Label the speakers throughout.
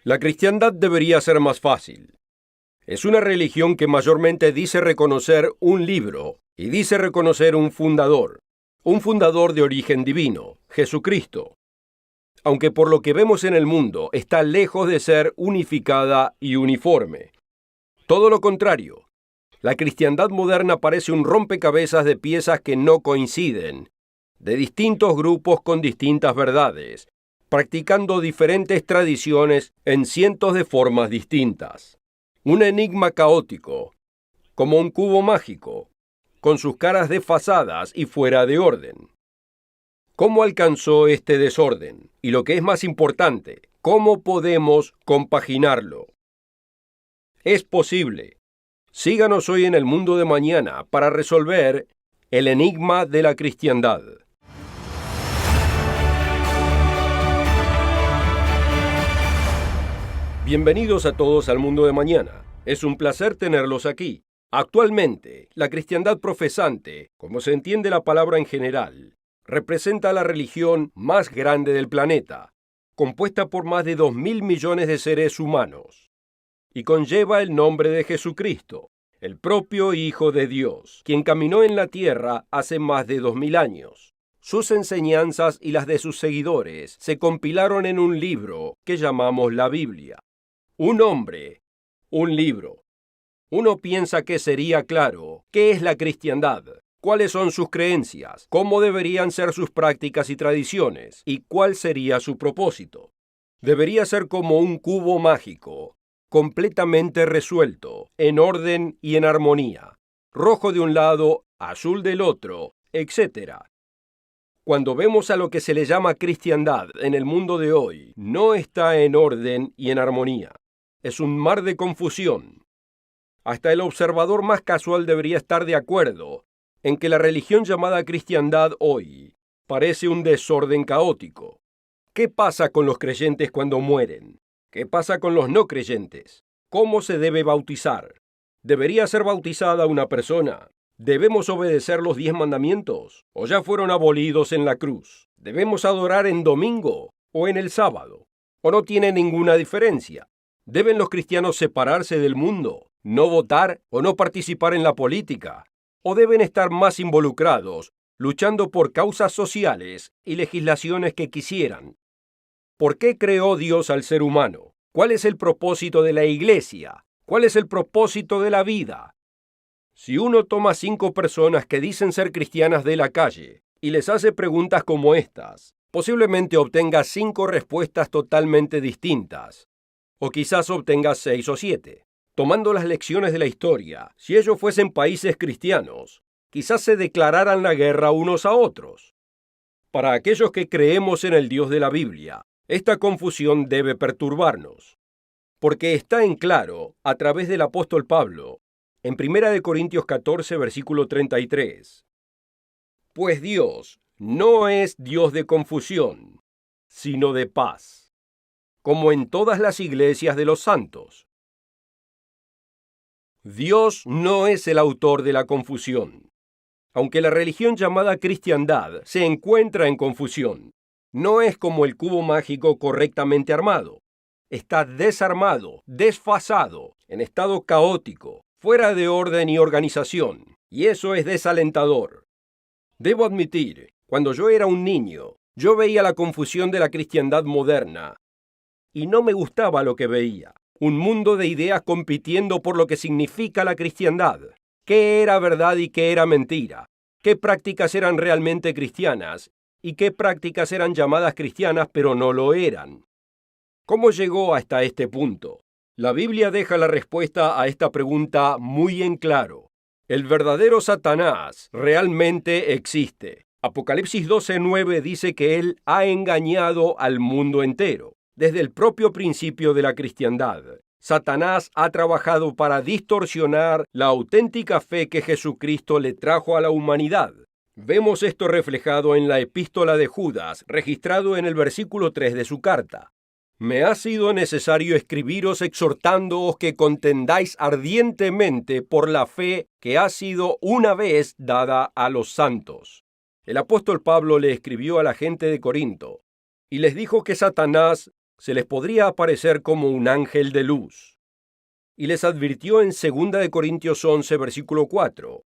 Speaker 1: La cristiandad debería ser más fácil. Es una religión que mayormente dice reconocer un libro y dice reconocer un fundador de origen divino, Jesucristo. Aunque por lo que vemos en el mundo está lejos de ser unificada y uniforme. Todo lo contrario, la cristiandad moderna parece un rompecabezas de piezas que no coinciden, de distintos grupos con distintas verdades, practicando diferentes tradiciones en cientos de formas distintas. Un enigma caótico, como un cubo mágico, con sus caras desfasadas y fuera de orden. ¿Cómo alcanzó este desorden? Y lo que es más importante, ¿cómo podemos compaginarlo? Es posible. Síganos hoy en el mundo de mañana para resolver el enigma de la cristiandad. Bienvenidos a todos al mundo de mañana. Es un placer tenerlos aquí. Actualmente, la cristiandad profesante, como se entiende la palabra en general, representa la religión más grande del planeta, compuesta por más de 2.000 millones de seres humanos, y conlleva el nombre de Jesucristo, el propio Hijo de Dios, quien caminó en la tierra hace más de 2.000 años. Sus enseñanzas y las de sus seguidores se compilaron en un libro que llamamos la Biblia. Un hombre, un libro. Uno piensa que sería claro qué es la cristiandad, cuáles son sus creencias, cómo deberían ser sus prácticas y tradiciones, y cuál sería su propósito. Debería ser como un cubo mágico, completamente resuelto, en orden y en armonía, rojo de un lado, azul del otro, etc. Cuando vemos a lo que se le llama cristiandad en el mundo de hoy, no está en orden y en armonía. Es un mar de confusión. Hasta el observador más casual debería estar de acuerdo en que la religión llamada cristiandad hoy parece un desorden caótico. ¿Qué pasa con los creyentes cuando mueren? ¿Qué pasa con los no creyentes? ¿Cómo se debe bautizar? ¿Debería ser bautizada una persona? ¿Debemos obedecer los 10 mandamientos? ¿O ya fueron abolidos en la cruz? ¿Debemos adorar en domingo o en el sábado? ¿O no tiene ninguna diferencia? ¿Deben los cristianos separarse del mundo, no votar o no participar en la política? ¿O deben estar más involucrados, luchando por causas sociales y legislaciones que quisieran? ¿Por qué creó Dios al ser humano? ¿Cuál es el propósito de la iglesia? ¿Cuál es el propósito de la vida? Si uno toma 5 personas que dicen ser cristianas de la calle y les hace preguntas como estas, posiblemente obtenga 5 respuestas totalmente distintas. O quizás obtenga 6 o 7. Tomando las lecciones de la historia, si ellos fuesen países cristianos, quizás se declararan la guerra unos a otros. Para aquellos que creemos en el Dios de la Biblia, esta confusión debe perturbarnos, porque está en claro, a través del apóstol Pablo, en 1 Corintios 14, versículo 33. Pues Dios no es Dios de confusión, sino de paz, como en todas las iglesias de los santos. Dios no es el autor de la confusión. Aunque la religión llamada cristiandad se encuentra en confusión, no es como el cubo mágico correctamente armado. Está desarmado, desfasado, en estado caótico, fuera de orden y organización, y eso es desalentador. Debo admitir, cuando yo era un niño, yo veía la confusión de la cristiandad moderna, y no me gustaba lo que veía. Un mundo de ideas compitiendo por lo que significa la cristiandad. ¿Qué era verdad y qué era mentira? ¿Qué prácticas eran realmente cristianas? ¿Y qué prácticas eran llamadas cristianas pero no lo eran? ¿Cómo llegó hasta este punto? La Biblia deja la respuesta a esta pregunta muy en claro. El verdadero Satanás realmente existe. Apocalipsis 12:9 dice que él ha engañado al mundo entero. Desde el propio principio de la cristiandad, Satanás ha trabajado para distorsionar la auténtica fe que Jesucristo le trajo a la humanidad. Vemos esto reflejado en la epístola de Judas, registrado en el versículo 3 de su carta. Me ha sido necesario escribiros exhortándoos que contendáis ardientemente por la fe que ha sido una vez dada a los santos. El apóstol Pablo le escribió a la gente de Corinto y les dijo que Satanás se les podría aparecer como un ángel de luz. Y les advirtió en 2 Corintios 11, versículo 4.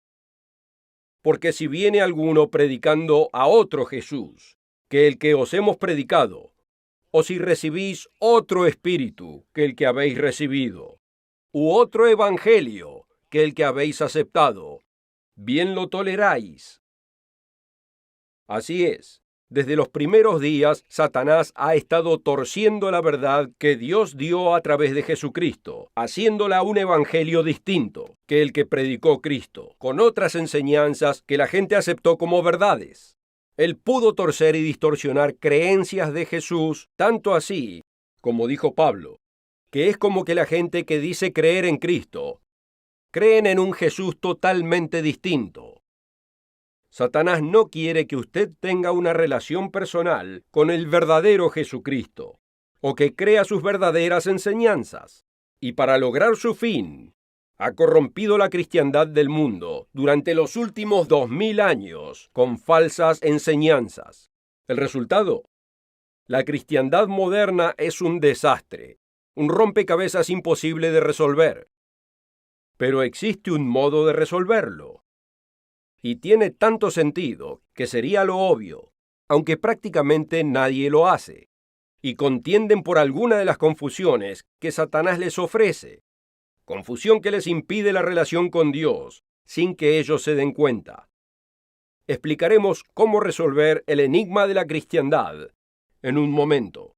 Speaker 1: Porque si viene alguno predicando a otro Jesús, que el que os hemos predicado, o si recibís otro espíritu que el que habéis recibido, u otro evangelio que el que habéis aceptado, bien lo toleráis. Así es. Desde los primeros días, Satanás ha estado torciendo la verdad que Dios dio a través de Jesucristo, haciéndola un evangelio distinto que el que predicó Cristo, con otras enseñanzas que la gente aceptó como verdades. Él pudo torcer y distorsionar creencias de Jesús, tanto así, como dijo Pablo, que es como que la gente que dice creer en Cristo, creen en un Jesús totalmente distinto. Satanás no quiere que usted tenga una relación personal con el verdadero Jesucristo, o que crea sus verdaderas enseñanzas. Y para lograr su fin, ha corrompido la cristiandad del mundo durante los últimos 2000 años con falsas enseñanzas. ¿El resultado? La cristiandad moderna es un desastre, un rompecabezas imposible de resolver. Pero existe un modo de resolverlo. Y tiene tanto sentido que sería lo obvio, aunque prácticamente nadie lo hace, y contienden por alguna de las confusiones que Satanás les ofrece, confusión que les impide la relación con Dios, sin que ellos se den cuenta. Explicaremos cómo resolver el enigma de la cristiandad en un momento.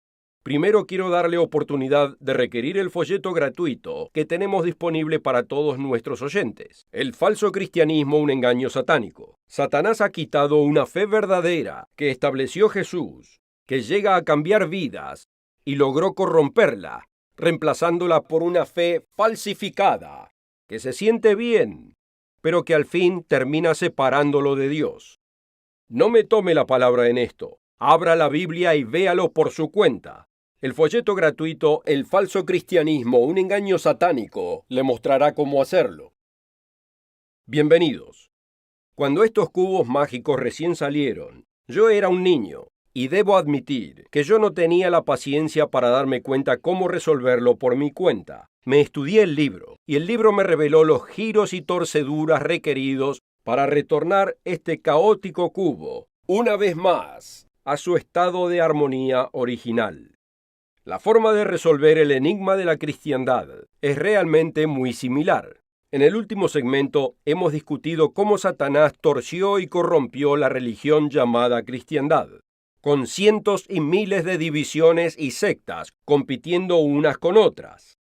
Speaker 1: Primero quiero darle oportunidad de requerir el folleto gratuito que tenemos disponible para todos nuestros oyentes. El falso cristianismo, un engaño satánico. Satanás ha quitado una fe verdadera que estableció Jesús, que llega a cambiar vidas, y logró corromperla, reemplazándola por una fe falsificada, que se siente bien, pero que al fin termina separándolo de Dios. No me tome la palabra en esto. Abra la Biblia y véalo por su cuenta. El folleto gratuito El falso cristianismo, un engaño satánico, le mostrará cómo hacerlo. Bienvenidos. Cuando estos cubos mágicos recién salieron, yo era un niño, y debo admitir que yo no tenía la paciencia para darme cuenta cómo resolverlo por mi cuenta. Me estudié el libro, y el libro me reveló los giros y torceduras requeridos para retornar este caótico cubo, una vez más, a su estado de armonía original. La forma de resolver el enigma de la cristiandad es realmente muy similar. En el último segmento hemos discutido cómo Satanás torció y corrompió la religión llamada cristiandad, con cientos y miles de divisiones y sectas compitiendo unas con otras.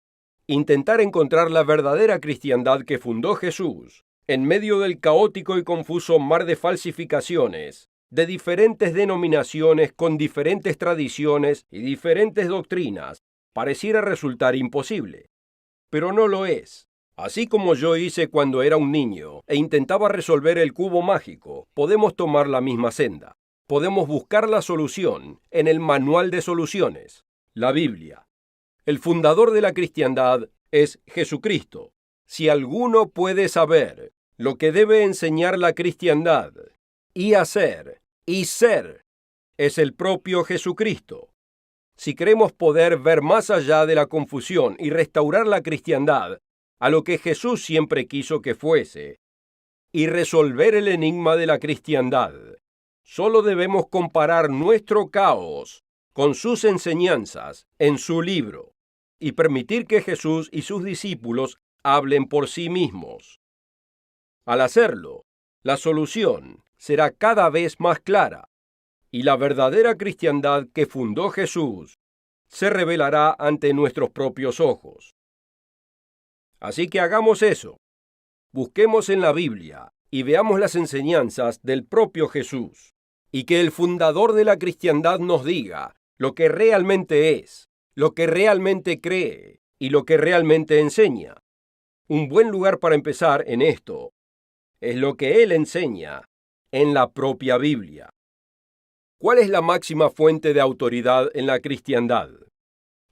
Speaker 1: Intentar encontrar la verdadera cristiandad que fundó Jesús, en medio del caótico y confuso mar de falsificaciones, de diferentes denominaciones con diferentes tradiciones y diferentes doctrinas, pareciera resultar imposible. Pero no lo es. Así como yo hice cuando era un niño e intentaba resolver el cubo mágico, podemos tomar la misma senda. Podemos buscar la solución en el manual de soluciones, la Biblia. El fundador de la cristiandad es Jesucristo. Si alguno puede saber lo que debe enseñar la cristiandad y hacer y ser, es el propio Jesucristo. Si queremos poder ver más allá de la confusión y restaurar la cristiandad a lo que Jesús siempre quiso que fuese, y resolver el enigma de la cristiandad, solo debemos comparar nuestro caos con sus enseñanzas en su libro, y permitir que Jesús y sus discípulos hablen por sí mismos. Al hacerlo, la solución será cada vez más clara, y la verdadera cristiandad que fundó Jesús se revelará ante nuestros propios ojos. Así que hagamos eso. Busquemos en la Biblia y veamos las enseñanzas del propio Jesús, y que el fundador de la cristiandad nos diga lo que realmente es, lo que realmente cree y lo que realmente enseña. Un buen lugar para empezar en esto es lo que él enseña en la propia Biblia. ¿Cuál es la máxima fuente de autoridad en la cristiandad?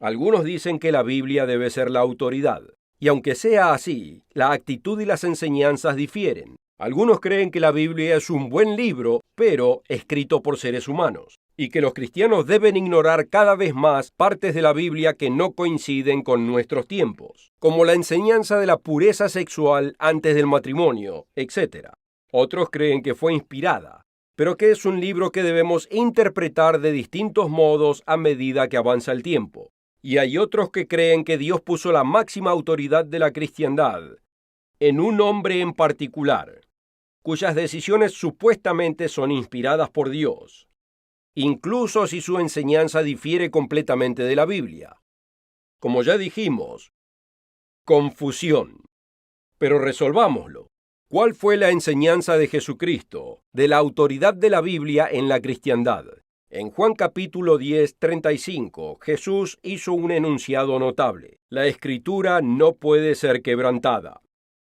Speaker 1: Algunos dicen que la Biblia debe ser la autoridad, y aunque sea así, la actitud y las enseñanzas difieren. Algunos creen que la Biblia es un buen libro, pero escrito por seres humanos, y que los cristianos deben ignorar cada vez más partes de la Biblia que no coinciden con nuestros tiempos, como la enseñanza de la pureza sexual antes del matrimonio, etc. Otros creen que fue inspirada, pero que es un libro que debemos interpretar de distintos modos a medida que avanza el tiempo. Y hay otros que creen que Dios puso la máxima autoridad de la cristiandad en un hombre en particular, cuyas decisiones supuestamente son inspiradas por Dios, incluso si su enseñanza difiere completamente de la Biblia. Como ya dijimos, confusión. Pero resolvámoslo. ¿Cuál fue la enseñanza de Jesucristo, de la autoridad de la Biblia en la cristiandad? En Juan capítulo 10, 35, Jesús hizo un enunciado notable. La Escritura no puede ser quebrantada.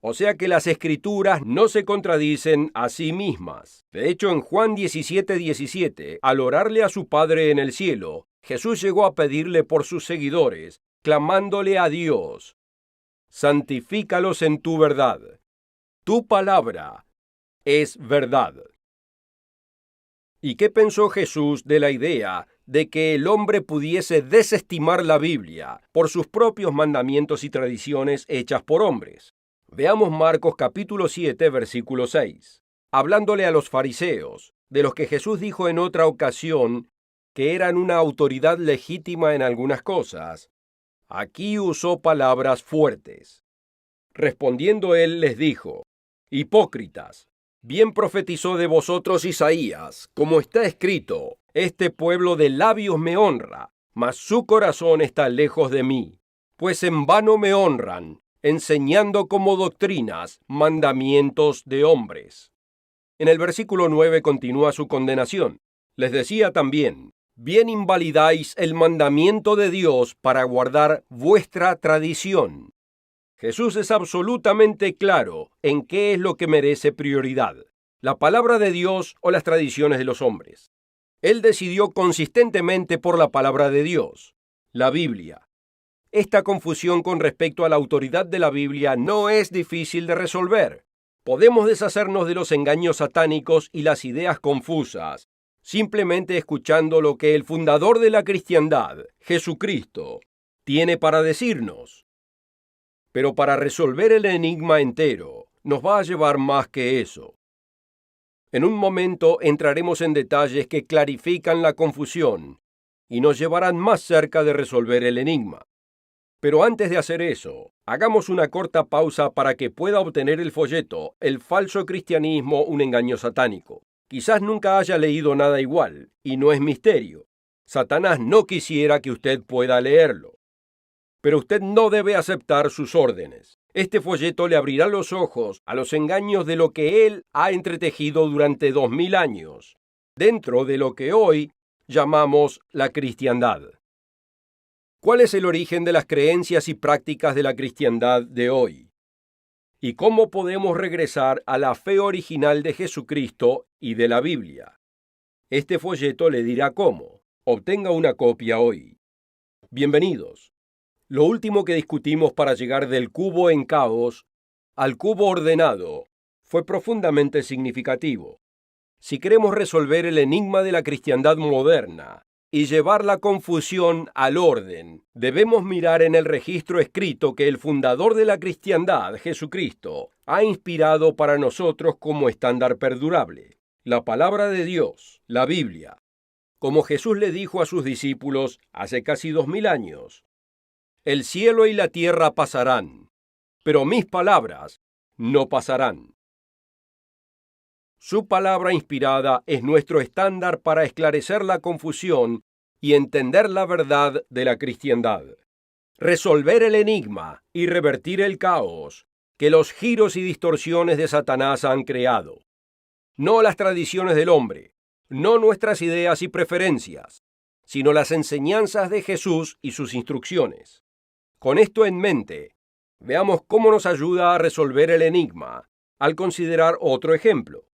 Speaker 1: O sea que las Escrituras no se contradicen a sí mismas. De hecho, en Juan 17, 17, al orarle a su Padre en el cielo, Jesús llegó a pedirle por sus seguidores, clamándole a Dios: santifícalos en tu verdad. Tu palabra es verdad. ¿Y qué pensó Jesús de la idea de que el hombre pudiese desestimar la Biblia por sus propios mandamientos y tradiciones hechas por hombres? Veamos Marcos capítulo 7, versículo 6. Hablándole a los fariseos, de los que Jesús dijo en otra ocasión que eran una autoridad legítima en algunas cosas, aquí usó palabras fuertes. Respondiendo él les dijo: hipócritas, bien profetizó de vosotros Isaías, como está escrito: este pueblo de labios me honra, mas su corazón está lejos de mí, pues en vano me honran, enseñando como doctrinas mandamientos de hombres. En el versículo 9 continúa su condenación. Les decía también: bien invalidáis el mandamiento de Dios para guardar vuestra tradición. Jesús es absolutamente claro en qué es lo que merece prioridad: la palabra de Dios o las tradiciones de los hombres. Él decidió consistentemente por la palabra de Dios, la Biblia. Esta confusión con respecto a la autoridad de la Biblia no es difícil de resolver. Podemos deshacernos de los engaños satánicos y las ideas confusas, simplemente escuchando lo que el fundador de la cristiandad, Jesucristo, tiene para decirnos. Pero para resolver el enigma entero, nos va a llevar más que eso. En un momento entraremos en detalles que clarifican la confusión y nos llevarán más cerca de resolver el enigma. Pero antes de hacer eso, hagamos una corta pausa para que pueda obtener el folleto El falso cristianismo, un engaño satánico. Quizás nunca haya leído nada igual, y no es misterio. Satanás no quisiera que usted pueda leerlo. Pero usted no debe aceptar sus órdenes. Este folleto le abrirá los ojos a los engaños de lo que él ha entretejido durante 2000 años, dentro de lo que hoy llamamos la cristiandad. ¿Cuál es el origen de las creencias y prácticas de la cristiandad de hoy? ¿Y cómo podemos regresar a la fe original de Jesucristo y de la Biblia? Este folleto le dirá cómo. Obtenga una copia hoy. Bienvenidos. Lo último que discutimos para llegar del cubo en caos al cubo ordenado fue profundamente significativo. Si queremos resolver el enigma de la cristiandad moderna y llevar la confusión al orden, debemos mirar en el registro escrito que el fundador de la cristiandad, Jesucristo, ha inspirado para nosotros como estándar perdurable: la palabra de Dios, la Biblia. Como Jesús le dijo a sus discípulos hace casi 2000 años, el cielo y la tierra pasarán, pero mis palabras no pasarán. Su palabra inspirada es nuestro estándar para esclarecer la confusión y entender la verdad de la cristiandad. Resolver el enigma y revertir el caos que los giros y distorsiones de Satanás han creado. No las tradiciones del hombre, no nuestras ideas y preferencias, sino las enseñanzas de Jesús y sus instrucciones. Con esto en mente, veamos cómo nos ayuda a resolver el enigma al considerar otro ejemplo.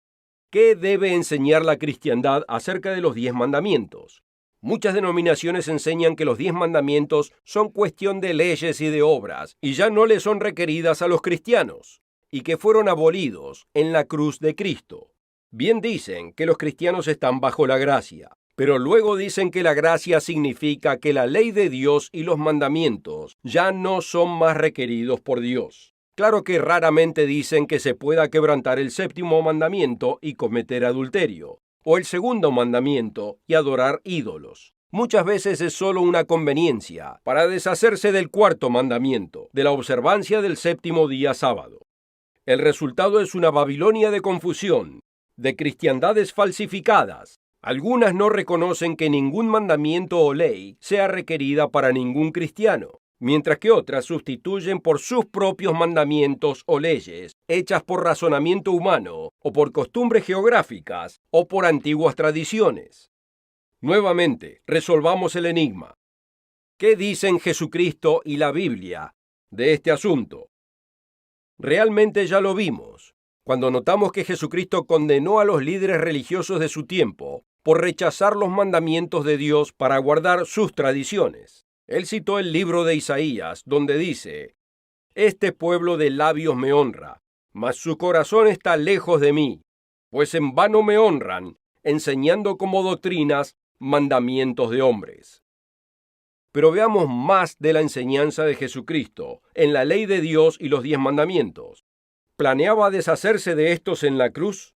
Speaker 1: ¿Qué debe enseñar la cristiandad acerca de los 10 mandamientos? Muchas denominaciones enseñan que los 10 mandamientos son cuestión de leyes y de obras, y ya no le son requeridas a los cristianos, y que fueron abolidos en la cruz de Cristo. Bien dicen que los cristianos están bajo la gracia, Pero luego dicen que la gracia significa que la ley de Dios y los mandamientos ya no son más requeridos por Dios. Claro que raramente dicen que se pueda quebrantar el séptimo mandamiento y cometer adulterio, o el segundo mandamiento y adorar ídolos. Muchas veces es solo una conveniencia para deshacerse del cuarto mandamiento, de la observancia del séptimo día sábado. El resultado es una Babilonia de confusión, de cristiandades falsificadas. Algunas no reconocen que ningún mandamiento o ley sea requerida para ningún cristiano, mientras que otras sustituyen por sus propios mandamientos o leyes, hechas por razonamiento humano, o por costumbres geográficas, o por antiguas tradiciones. Nuevamente, resolvamos el enigma. ¿Qué dicen Jesucristo y la Biblia de este asunto? Realmente ya lo vimos, cuando notamos que Jesucristo condenó a los líderes religiosos de su tiempo por rechazar los mandamientos de Dios para guardar sus tradiciones. Él citó el libro de Isaías, donde dice: «Este pueblo de labios me honra, mas su corazón está lejos de mí, pues en vano me honran, enseñando como doctrinas mandamientos de hombres». Pero veamos más de la enseñanza de Jesucristo en la ley de Dios y los 10 mandamientos. ¿Planeaba deshacerse de estos en la cruz?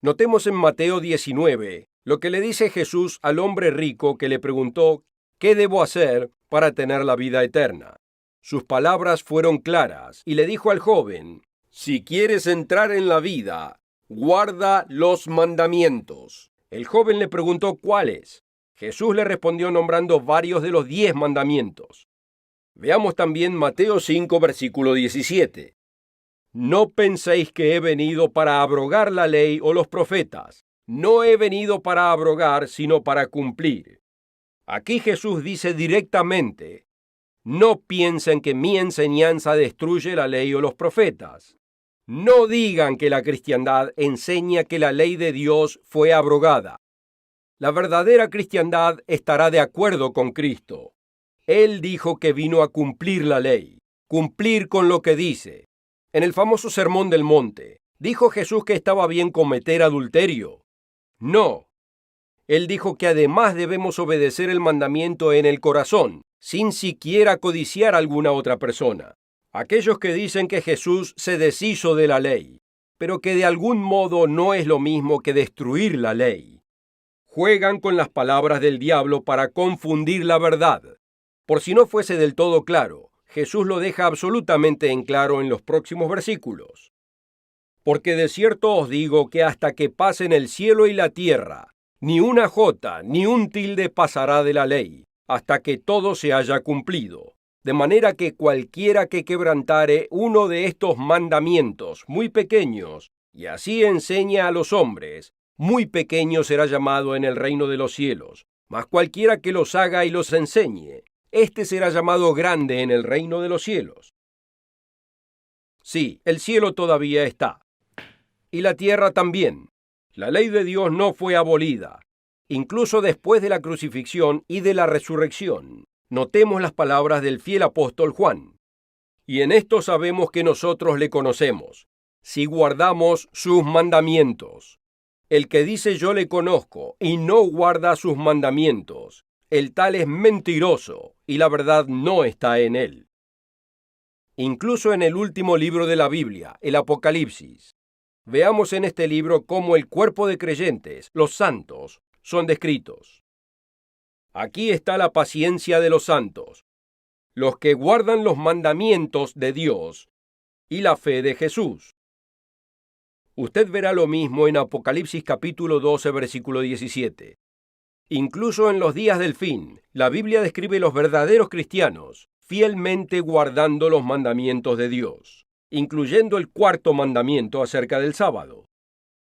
Speaker 1: Notemos en Mateo 19 lo que le dice Jesús al hombre rico que le preguntó: ¿qué debo hacer para tener la vida eterna? Sus palabras fueron claras y le dijo al joven: si quieres entrar en la vida, guarda los mandamientos. El joven le preguntó cuáles. Jesús le respondió nombrando varios de los 10 mandamientos. Veamos también Mateo 5, versículo 17. No penséis que he venido para abrogar la ley o los profetas. No he venido para abrogar, sino para cumplir. Aquí Jesús dice directamente: no piensen que mi enseñanza destruye la ley o los profetas. No digan que la cristiandad enseña que la ley de Dios fue abrogada. La verdadera cristiandad estará de acuerdo con Cristo. Él dijo que vino a cumplir la ley, cumplir con lo que dice. En el famoso Sermón del Monte, ¿dijo Jesús que estaba bien cometer adulterio? No. Él dijo que además debemos obedecer el mandamiento en el corazón, sin siquiera codiciar a alguna otra persona. Aquellos que dicen que Jesús se deshizo de la ley, pero que de algún modo no es lo mismo que destruir la ley, juegan con las palabras del diablo para confundir la verdad. Por si no fuese del todo claro, Jesús lo deja absolutamente en claro en los próximos versículos. Porque de cierto os digo que hasta que pasen el cielo y la tierra, ni una jota ni un tilde pasará de la ley, hasta que todo se haya cumplido. De manera que cualquiera que quebrantare uno de estos mandamientos muy pequeños, y así enseña a los hombres, muy pequeño será llamado en el reino de los cielos. Mas cualquiera que los haga y los enseñe, éste será llamado grande en el reino de los cielos. Sí, el cielo todavía está. Y la tierra también. La ley de Dios no fue abolida, incluso después de la crucifixión y de la resurrección. Notemos las palabras del fiel apóstol Juan. Y en esto sabemos que nosotros le conocemos, si guardamos sus mandamientos. El que dice yo le conozco y no guarda sus mandamientos, el tal es mentiroso y la verdad no está en él. Incluso en el último libro de la Biblia, el Apocalipsis, veamos en este libro cómo el cuerpo de creyentes, los santos, son descritos. Aquí está la paciencia de los santos, los que guardan los mandamientos de Dios y la fe de Jesús. Usted verá lo mismo en Apocalipsis capítulo 12, versículo 17. Incluso en los días del fin, la Biblia describe los verdaderos cristianos fielmente guardando los mandamientos de Dios, incluyendo el cuarto mandamiento acerca del sábado.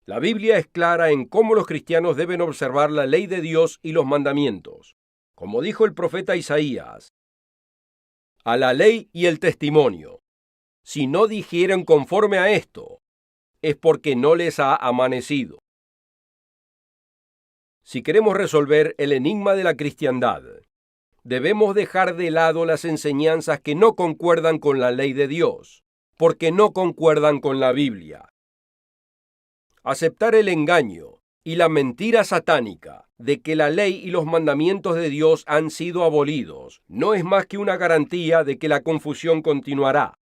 Speaker 1: La Biblia es clara en cómo los cristianos deben observar la ley de Dios y los mandamientos. Como dijo el profeta Isaías, a la ley y el testimonio, si no digieren conforme a esto, es porque no les ha amanecido. Si queremos resolver el enigma de la cristiandad, debemos dejar de lado las enseñanzas que no concuerdan con la ley de Dios, porque no concuerdan con la Biblia. Aceptar el engaño y la mentira satánica de que la ley y los mandamientos de Dios han sido abolidos no es más que una garantía de que la confusión continuará.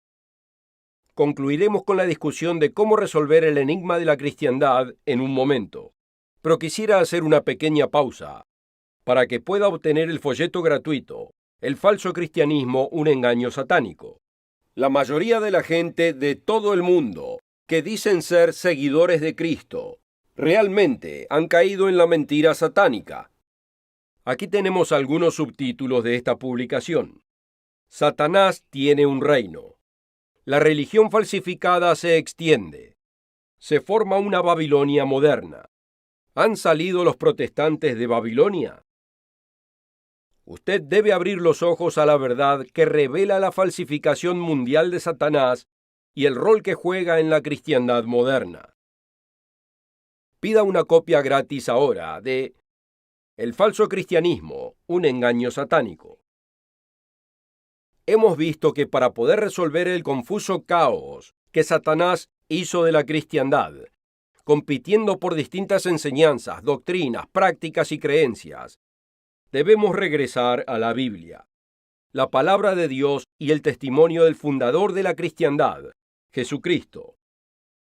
Speaker 1: Concluiremos con la discusión de cómo resolver el enigma de la cristiandad en un momento, pero quisiera hacer una pequeña pausa para que pueda obtener el folleto gratuito, El falso cristianismo, un engaño satánico. La mayoría de la gente de todo el mundo que dicen ser seguidores de Cristo realmente han caído en la mentira satánica. Aquí tenemos algunos subtítulos de esta publicación. Satanás tiene un reino. La religión falsificada se extiende. Se forma una Babilonia moderna. ¿Han salido los protestantes de Babilonia? Usted debe abrir los ojos a la verdad que revela la falsificación mundial de Satanás y el rol que juega en la cristiandad moderna. Pida una copia gratis ahora de El falso cristianismo, un engaño satánico. Hemos visto que para poder resolver el confuso caos que Satanás hizo de la cristiandad, compitiendo por distintas enseñanzas, doctrinas, prácticas y creencias, debemos regresar a la Biblia, la palabra de Dios y el testimonio del fundador de la cristiandad, Jesucristo.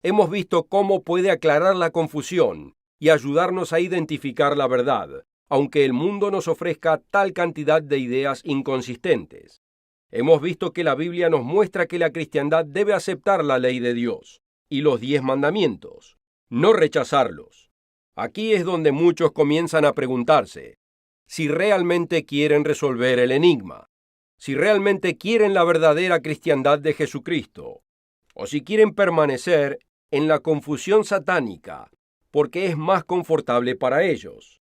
Speaker 1: Hemos visto cómo puede aclarar la confusión y ayudarnos a identificar la verdad, aunque el mundo nos ofrezca tal cantidad de ideas inconsistentes. Hemos visto que la Biblia nos muestra que la cristiandad debe aceptar la ley de Dios y los 10 mandamientos, no rechazarlos. Aquí es donde muchos comienzan a preguntarse si realmente quieren resolver el enigma, si realmente quieren la verdadera cristiandad de Jesucristo, o si quieren permanecer en la confusión satánica porque es más confortable para ellos.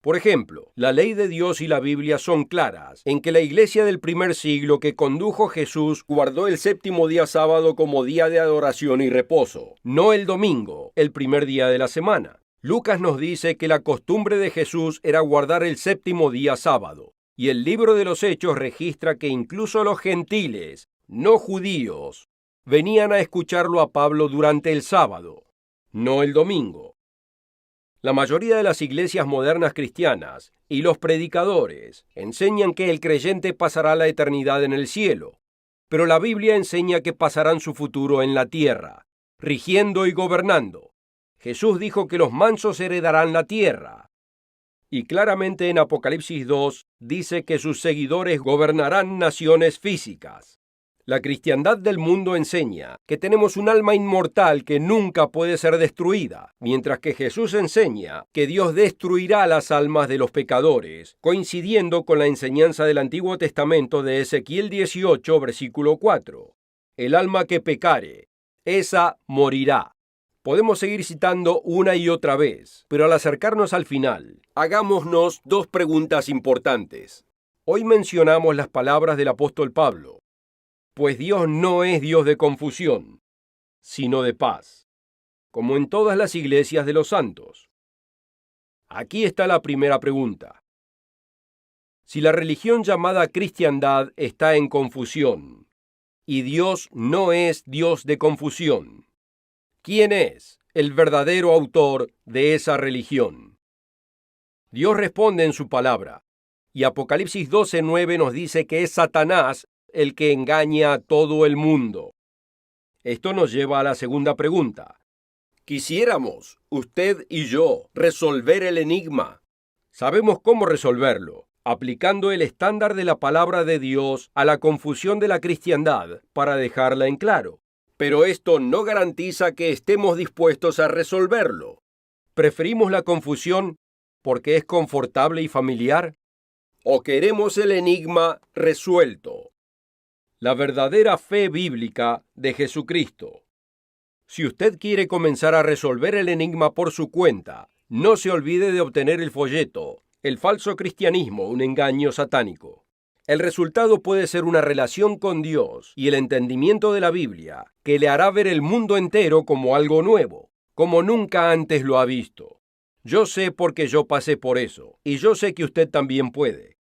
Speaker 1: Por ejemplo, la ley de Dios y la Biblia son claras en que la iglesia del primer siglo que condujo Jesús guardó el séptimo día sábado como día de adoración y reposo, no el domingo, el primer día de la semana. Lucas nos dice que la costumbre de Jesús era guardar el séptimo día sábado, y el libro de los Hechos registra que incluso los gentiles, no judíos, venían a escucharlo a Pablo durante el sábado, no el domingo. La mayoría de las iglesias modernas cristianas y los predicadores enseñan que el creyente pasará la eternidad en el cielo, pero la Biblia enseña que pasarán su futuro en la tierra, rigiendo y gobernando. Jesús dijo que los mansos heredarán la tierra. Y claramente en Apocalipsis 2 dice que sus seguidores gobernarán naciones físicas. La cristiandad del mundo enseña que tenemos un alma inmortal que nunca puede ser destruida, mientras que Jesús enseña que Dios destruirá las almas de los pecadores, coincidiendo con la enseñanza del Antiguo Testamento de Ezequiel 18, versículo 4. El alma que pecare, esa morirá. Podemos seguir citando una y otra vez, pero al acercarnos al final, hagámonos 2 preguntas importantes. Hoy mencionamos las palabras del apóstol Pablo, pues Dios no es Dios de confusión, sino de paz, como en todas las iglesias de los santos. Aquí está la primera pregunta. Si la religión llamada cristiandad está en confusión, y Dios no es Dios de confusión, ¿quién es el verdadero autor de esa religión? Dios responde en su palabra, y Apocalipsis 12:9 nos dice que es Satanás el que engaña a todo el mundo. Esto nos lleva a la segunda pregunta. Quisiéramos, usted y yo, resolver el enigma. Sabemos cómo resolverlo, aplicando el estándar de la palabra de Dios a la confusión de la cristiandad para dejarla en claro. Pero esto no garantiza que estemos dispuestos a resolverlo. ¿Preferimos la confusión porque es confortable y familiar? ¿O queremos el enigma resuelto? La verdadera fe bíblica de Jesucristo. Si usted quiere comenzar a resolver el enigma por su cuenta, no se olvide de obtener el folleto, El falso cristianismo, un engaño satánico. El resultado puede ser una relación con Dios y el entendimiento de la Biblia que le hará ver el mundo entero como algo nuevo, como nunca antes lo ha visto. Yo sé porque yo pasé por eso, y yo sé que usted también puede.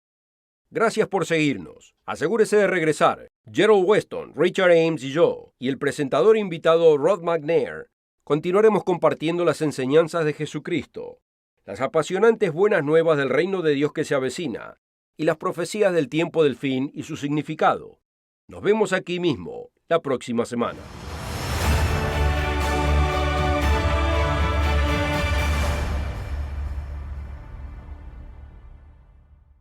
Speaker 1: Gracias por seguirnos. Asegúrese de regresar. Gerald Weston, Richard Ames y yo, y el presentador invitado Rod McNair, continuaremos compartiendo las enseñanzas de Jesucristo. las apasionantes buenas nuevas del reino de Dios que se avecina y las profecías del tiempo del fin y su significado. Nos vemos aquí mismo la próxima semana.